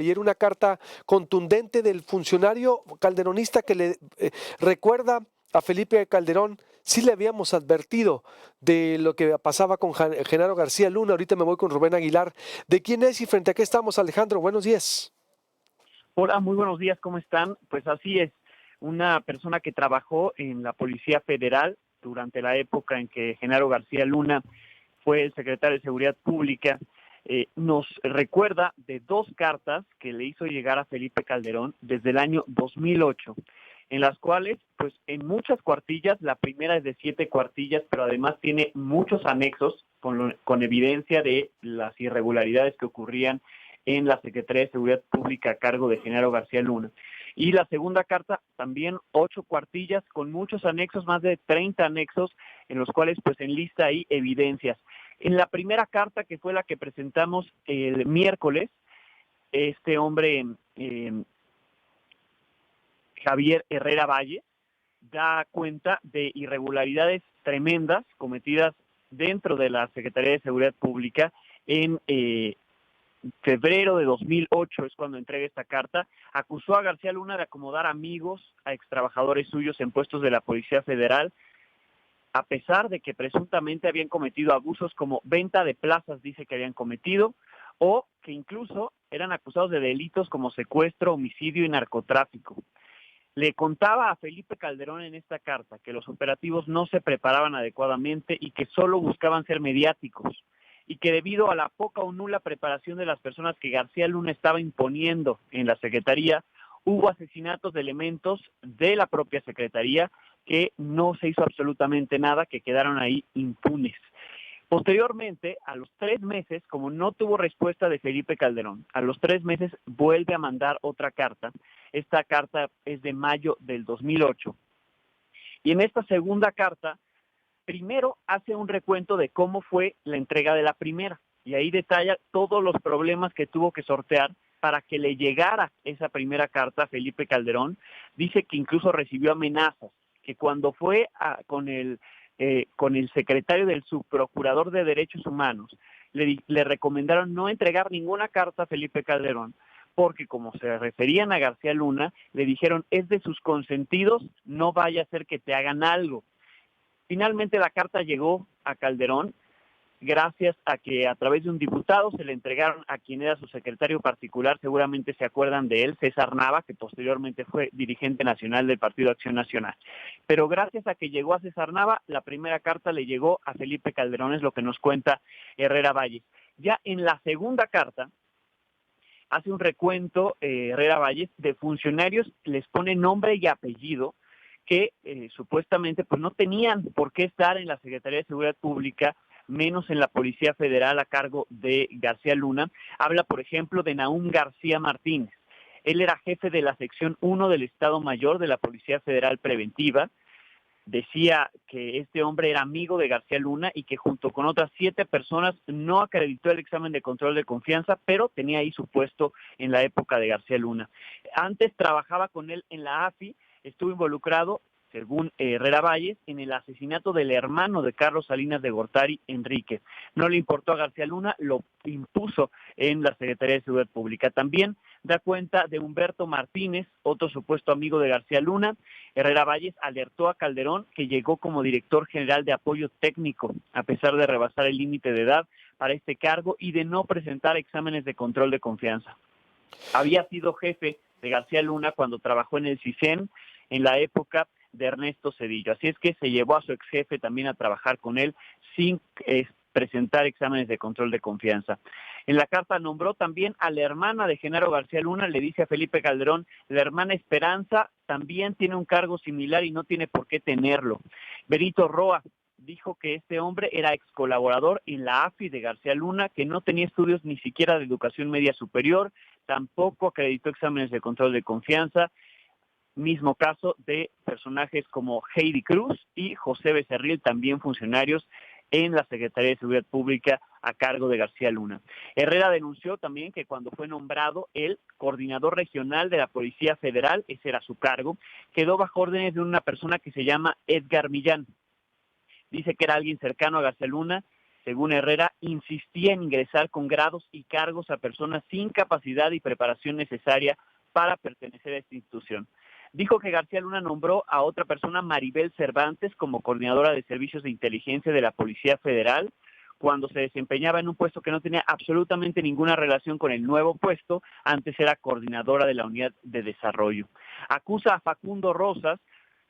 Ayer una carta contundente del funcionario calderonista que le recuerda a Felipe Calderón, sí le habíamos advertido de lo que pasaba con Genaro García Luna. Ahorita me voy con Rubén Aguilar. ¿De quién es y frente a qué estamos, Alejandro? Buenos días. Hola, muy buenos días, ¿cómo están? Pues así es, una persona que trabajó en la Policía Federal durante la época en que Genaro García Luna fue el secretario de Seguridad Pública, nos recuerda de dos cartas que le hizo llegar a Felipe Calderón desde el año 2008, en las cuales, pues en muchas cuartillas, la primera es de 7 cuartillas, pero además tiene muchos anexos con evidencia de las irregularidades que ocurrían en la Secretaría de Seguridad Pública a cargo de Genaro García Luna. Y la segunda carta, también 8 cuartillas con muchos anexos, más de 30 anexos, en los cuales pues enlista ahí evidencias. En la primera carta, que fue la que presentamos el miércoles, este hombre, Javier Herrera Valle, da cuenta de irregularidades tremendas cometidas dentro de la Secretaría de Seguridad Pública en febrero de 2008 es cuando entrega esta carta. Acusó a García Luna de acomodar amigos a extrabajadores suyos en puestos de la Policía Federal, a pesar de que presuntamente habían cometido abusos como venta de plazas, dice que habían cometido, o que incluso eran acusados de delitos como secuestro, homicidio y narcotráfico. Le contaba a Felipe Calderón en esta carta que los operativos no se preparaban adecuadamente y que solo buscaban ser mediáticos, y que debido a la poca o nula preparación de las personas que García Luna estaba imponiendo en la Secretaría, hubo asesinatos de elementos de la propia Secretaría que no se hizo absolutamente nada, que quedaron ahí impunes. Posteriormente, a los 3 meses, como no tuvo respuesta de Felipe Calderón, a los 3 meses vuelve a mandar otra carta. Esta carta es de mayo del 2008. Y en esta segunda carta, primero hace un recuento de cómo fue la entrega de la primera. Y ahí detalla todos los problemas que tuvo que sortear para que le llegara esa primera carta a Felipe Calderón. Dice que incluso recibió amenazas, que cuando fue con el secretario del subprocurador de Derechos Humanos, le recomendaron no entregar ninguna carta a Felipe Calderón, porque como se referían a García Luna, le dijeron, es de sus consentidos, no vaya a ser que te hagan algo. Finalmente la carta llegó a Calderón gracias a que a través de un diputado se le entregaron a quien era su secretario particular, seguramente se acuerdan de él, César Nava, que posteriormente fue dirigente nacional del Partido Acción Nacional. Pero gracias a que llegó a César Nava, la primera carta le llegó a Felipe Calderón, es lo que nos cuenta Herrera Valles. Ya en la segunda carta, hace un recuento Herrera Valles de funcionarios, les pone nombre y apellido, que supuestamente pues no tenían por qué estar en la Secretaría de Seguridad Pública, menos en la Policía Federal a cargo de García Luna. Habla, por ejemplo, de Nahum García Martínez. Él era jefe de la sección 1 del Estado Mayor de la Policía Federal Preventiva. Decía que este hombre era amigo de García Luna y que junto con otras 7 personas no acreditó el examen de control de confianza, pero tenía ahí su puesto en la época de García Luna. Antes trabajaba con él en la AFI, estuvo involucrado, según Herrera Valles, en el asesinato del hermano de Carlos Salinas de Gortari, Enrique. No le importó a García Luna, lo impuso en la Secretaría de Seguridad Pública. También da cuenta de Humberto Martínez, otro supuesto amigo de García Luna. Herrera Valles alertó a Calderón, que llegó como director general de apoyo técnico, a pesar de rebasar el límite de edad para este cargo y de no presentar exámenes de control de confianza. Había sido jefe de García Luna cuando trabajó en el CISEN en la época de Ernesto Zedillo. Así es que se llevó a su ex jefe también a trabajar con él sin presentar exámenes de control de confianza. En la carta nombró también a la hermana de Genaro García Luna, le dice a Felipe Calderón, la hermana Esperanza también tiene un cargo similar y no tiene por qué tenerlo. Benito Roa dijo que este hombre era ex colaborador en la AFI de García Luna, que no tenía estudios ni siquiera de educación media superior, tampoco acreditó exámenes de control de confianza. Mismo caso de personajes como Heidi Cruz y José Becerril, también funcionarios en la Secretaría de Seguridad Pública a cargo de García Luna. Herrera denunció también que cuando fue nombrado el coordinador regional de la Policía Federal, ese era su cargo, quedó bajo órdenes de una persona que se llama Edgar Millán. Dice que era alguien cercano a García Luna, según Herrera, insistía en ingresar con grados y cargos a personas sin capacidad y preparación necesaria para pertenecer a esta institución. Dijo que García Luna nombró a otra persona, Maribel Cervantes, como coordinadora de servicios de inteligencia de la Policía Federal, cuando se desempeñaba en un puesto que no tenía absolutamente ninguna relación con el nuevo puesto. Antes era coordinadora de la Unidad de Desarrollo. Acusa a Facundo Rosas,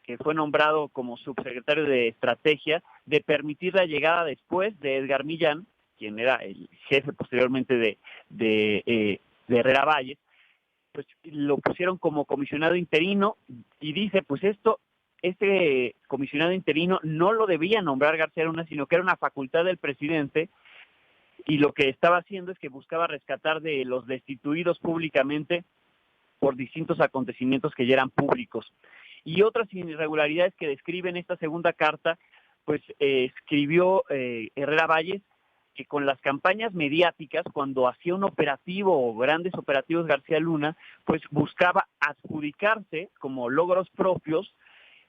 que fue nombrado como subsecretario de Estrategia, de permitir la llegada después de Edgar Millán, quien era el jefe posteriormente de Herrera Valles. Pues lo pusieron como comisionado interino y dice, pues este comisionado interino no lo debía nombrar García Luna, sino que era una facultad del presidente, y lo que estaba haciendo es que buscaba rescatar de los destituidos públicamente por distintos acontecimientos que ya eran públicos. Y otras irregularidades que describen esta segunda carta, pues escribió Herrera Valles, que con las campañas mediáticas, cuando hacía un operativo o grandes operativos García Luna, pues buscaba adjudicarse como logros propios,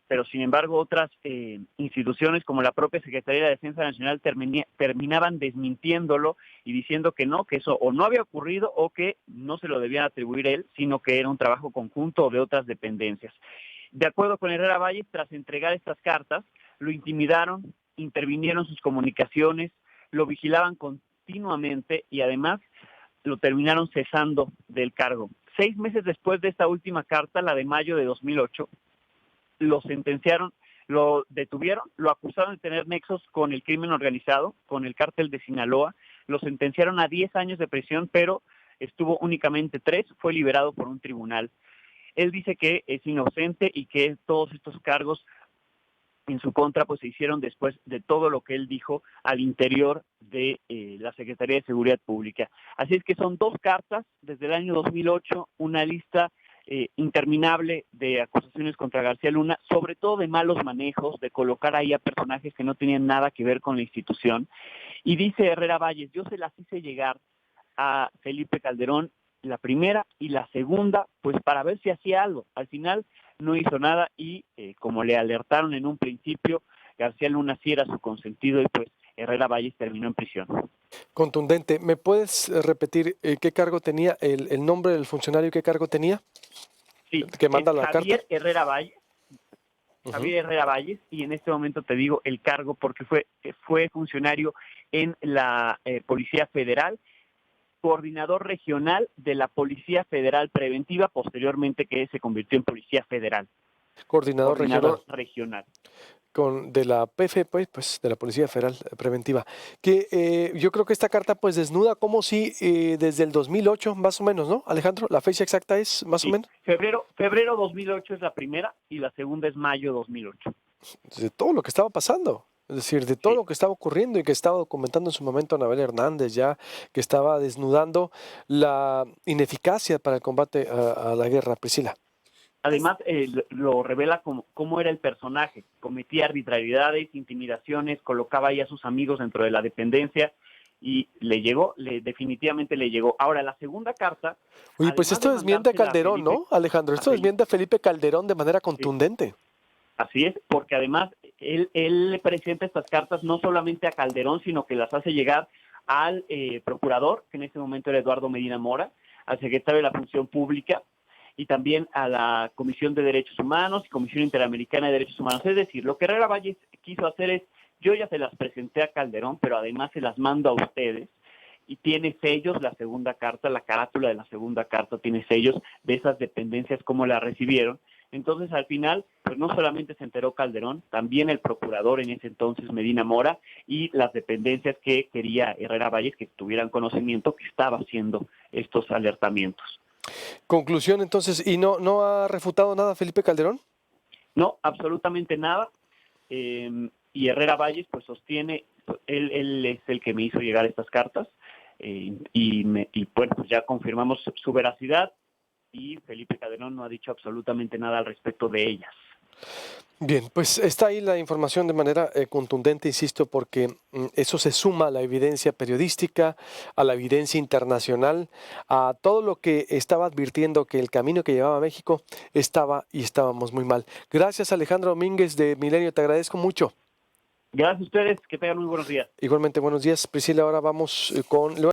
pero sin embargo otras instituciones como la propia Secretaría de Defensa Nacional terminaban desmintiéndolo y diciendo que no, que eso o no había ocurrido o que no se lo debían atribuir él, sino que era un trabajo conjunto de otras dependencias. De acuerdo con Herrera Valles, tras entregar estas cartas, lo intimidaron, intervinieron sus comunicaciones, lo vigilaban continuamente y además lo terminaron cesando del cargo. 6 meses después de esta última carta, la de mayo de 2008, lo sentenciaron, lo detuvieron, lo acusaron de tener nexos con el crimen organizado, con el cártel de Sinaloa, lo sentenciaron a 10 años de prisión, pero estuvo únicamente 3, fue liberado por un tribunal. Él dice que es inocente y que todos estos cargos en su contra pues se hicieron después de todo lo que él dijo al interior de la Secretaría de Seguridad Pública. Así es que son 2 cartas desde el año 2008, una lista interminable de acusaciones contra García Luna, sobre todo de malos manejos, de colocar ahí a personajes que no tenían nada que ver con la institución. Y dice Herrera Valles, yo se las hice llegar a Felipe Calderón, la primera y la segunda, pues para ver si hacía algo. Al final no hizo nada y como le alertaron en un principio, García Luna sí era su consentido y pues Herrera Valles terminó en prisión. Contundente. ¿Me puedes repetir qué cargo tenía, el nombre del funcionario, qué cargo tenía? Sí, Que manda la Javier carta. Herrera Valles. Javier Herrera Valles, y en este momento te digo el cargo porque fue funcionario en la Policía Federal, coordinador regional de la Policía Federal Preventiva, posteriormente que se convirtió en Policía Federal. Coordinador regional. De la PF, pues de la Policía Federal Preventiva, que yo creo que esta carta pues desnuda como si desde el 2008 más o menos, ¿no, Alejandro? La fecha exacta es más o menos. Febrero 2008 es la primera y la segunda es mayo 2008. De todo lo que estaba pasando, es decir, de todo lo que estaba ocurriendo y que estaba documentando en su momento Anabel Hernández, ya que estaba desnudando la ineficacia para el combate a la guerra, Priscila. Además, lo revela cómo era el personaje. Cometía arbitrariedades, intimidaciones, colocaba ahí a sus amigos dentro de la dependencia y definitivamente le llegó. Ahora, la segunda carta... Oye, pues esto desmiente a Calderón, ¿no, Alejandro? Esto desmiente a Felipe Calderón de manera contundente. Sí. Así es, porque además él presenta estas cartas no solamente a Calderón, sino que las hace llegar al procurador, que en este momento era Eduardo Medina Mora, al secretario de la Función Pública, y también a la Comisión de Derechos Humanos y Comisión Interamericana de Derechos Humanos. Es decir, lo que Herrera Valles quiso hacer es, yo ya se las presenté a Calderón, pero además se las mando a ustedes, y tiene sellos la segunda carta, la carátula de la segunda carta tiene sellos de esas dependencias, cómo la recibieron. Entonces, al final, pues no solamente se enteró Calderón, también el procurador en ese entonces, Medina Mora, y las dependencias que quería Herrera Valles que tuvieran conocimiento que estaba haciendo estos alertamientos. Conclusión, entonces, ¿y no ha refutado nada Felipe Calderón? No, absolutamente nada. Y Herrera Valles, pues sostiene, él es el que me hizo llegar estas cartas, y bueno, pues ya confirmamos su veracidad, y Felipe Calderón no ha dicho absolutamente nada al respecto de ellas. Bien, pues está ahí la información de manera contundente, insisto, porque eso se suma a la evidencia periodística, a la evidencia internacional, a todo lo que estaba advirtiendo que el camino que llevaba a México estábamos muy mal. Gracias, Alejandro Domínguez de Milenio, te agradezco mucho. Gracias a ustedes, que tengan muy buenos días. Igualmente, buenos días, Priscila. Ahora vamos con...